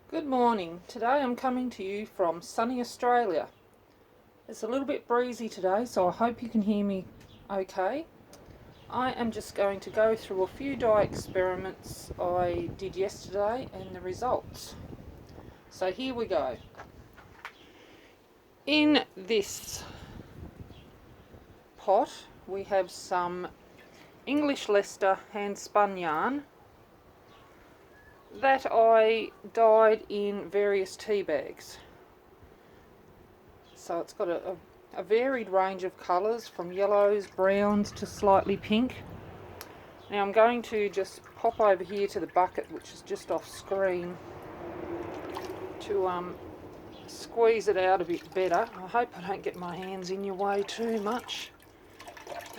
Good morning. Today I'm coming to you from sunny Australia. It's a little bit breezy today, so I hope you can hear me okay. I am just going to go through a few dye experiments I did yesterday and the results. So here we go. In this pot we have some English Leicester hand spun yarn that I dyed in various tea bags. So it's got a varied range of colours from yellows, browns to slightly pink. Now I'm going to just pop over here to the bucket, which is just off screen, to squeeze it out a bit better. I hope I don't get my hands in your way too much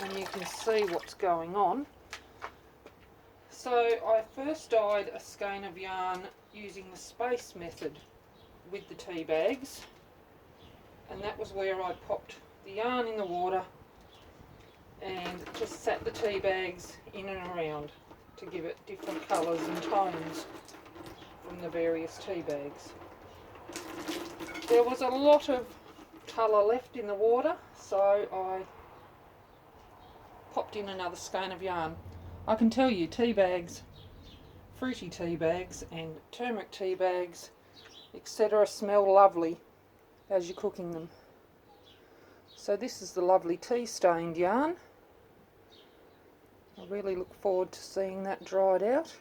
and you can see what's going on. So I first dyed a skein of yarn using the space method with the tea bags, and that was where I popped the yarn in the water and just sat the tea bags in and around to give it different colours and tones from the various tea bags. There was a lot of colour left in the water, so I popped in another skein of yarn. I can tell you, tea bags, fruity tea bags and turmeric tea bags, etc. smell lovely as you're cooking them. So this is the lovely tea stained yarn. I really look forward to seeing that dried out.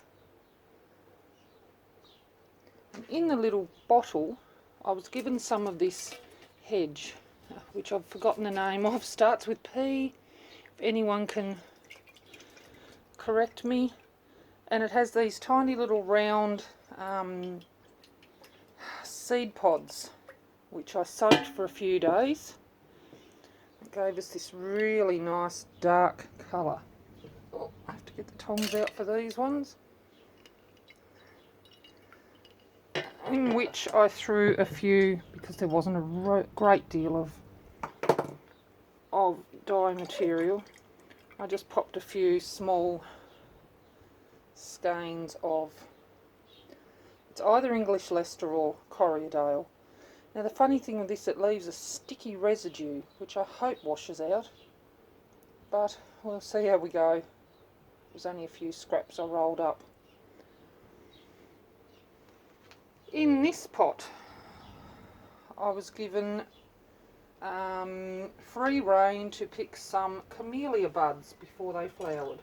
And in the little bottle I was given some of this hedge, which I've forgotten the name of, starts with P, if anyone can correct me, and it has these tiny little round seed pods which I soaked for a few days. It gave us this really nice dark colour. Oh, I have to get the tongs out for these ones. In which I threw a few, because there wasn't a great deal of dye material, I just popped a few small skeins of, it's either English Leicester or Corriedale. Now the funny thing with this, it leaves a sticky residue which I hope washes out, but we'll see how we go. There's only a few scraps I rolled up. In this pot I was given free rein to pick some Camellia buds before they flowered.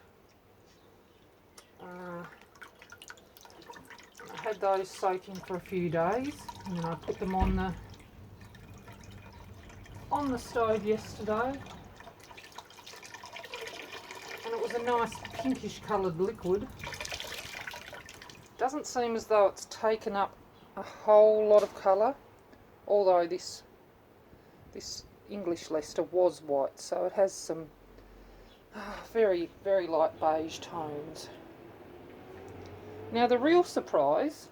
I had those soaking for a few days, and then I put them on the stove yesterday, and it was a nice pinkish coloured liquid. Doesn't seem as though it's taken up a whole lot of colour, although this English Leicester was white, so it has some very, very light beige tones. Now the real surprise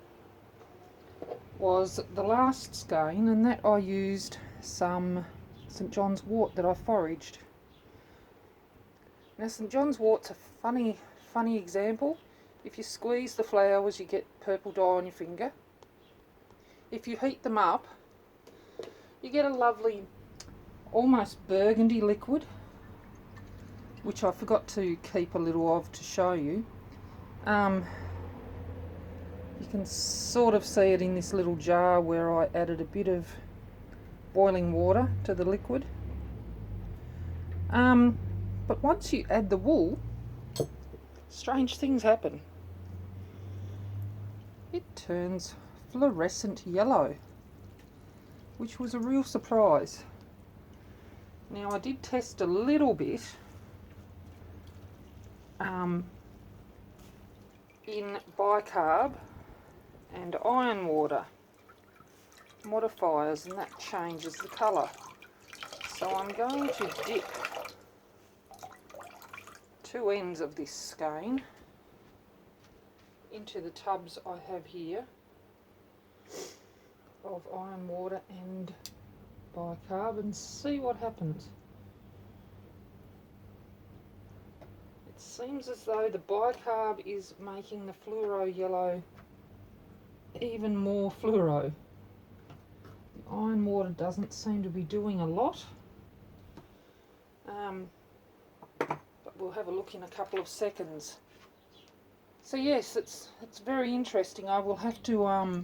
was the last skein, and that I used some St John's wort that I foraged. Now St John's wort's a funny example. If you squeeze the flowers you get purple dye on your finger. If you heat them up you get a lovely almost burgundy liquid, which I forgot to keep a little of to show you. You can sort of see it in this little jar where I added a bit of boiling water to the liquid. But once you add the wool, strange things happen. It turns fluorescent yellow, which was a real surprise. Now I did test a little bit in bicarb and iron water modifiers, and that changes the colour. So I'm going to dip two ends of this skein into the tubs I have here of iron water and bicarb and see what happens. It seems as though the bicarb is making the fluoro yellow even more fluoro. The iron water doesn't seem to be doing a lot. But we'll have a look in a couple of seconds. So yes, it's very interesting. I will have to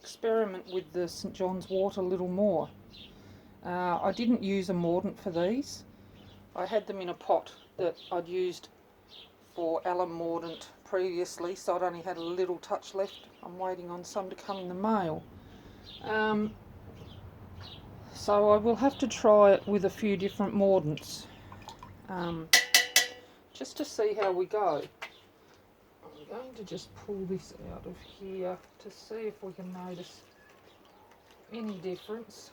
experiment with the St John's wort a little more. I didn't use a mordant for these. I had them in a pot that I'd used for alum mordant previously, so I'd only had a little touch left. I'm waiting on some to come in the mail. So I will have to try it with a few different mordants, just to see how we go. I'm going to just pull this out of here to see if we can notice any difference.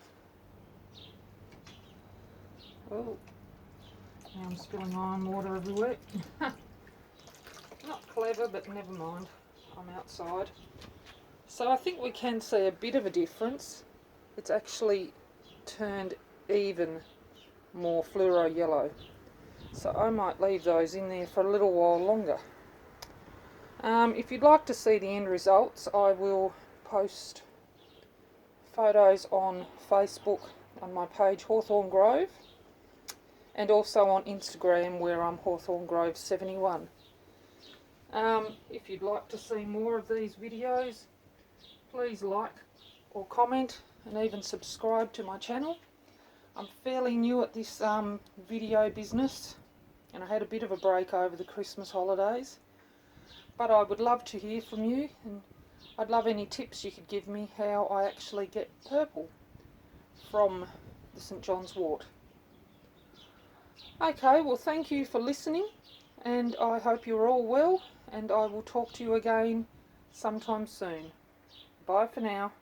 Oh, now I'm spilling iron water everywhere. Not clever, but never mind. I'm outside. So I think we can see a bit of a difference. It's actually turned even more fluoro yellow. So I might leave those in there for a little while longer. If you'd like to see the end results, I will post photos on Facebook on my page Hawthorn Grove, and also on Instagram where I'm Hawthorn Grove 71. If you'd like to see more of these videos, please like or comment and even subscribe to my channel. I'm fairly new at this video business, and I had a bit of a break over the Christmas holidays, but I would love to hear from you, and I'd love any tips you could give me how I actually get purple from the St John's wort. Okay, well, thank you for listening, and I hope you're all well, and I will talk to you again sometime soon. Bye for now.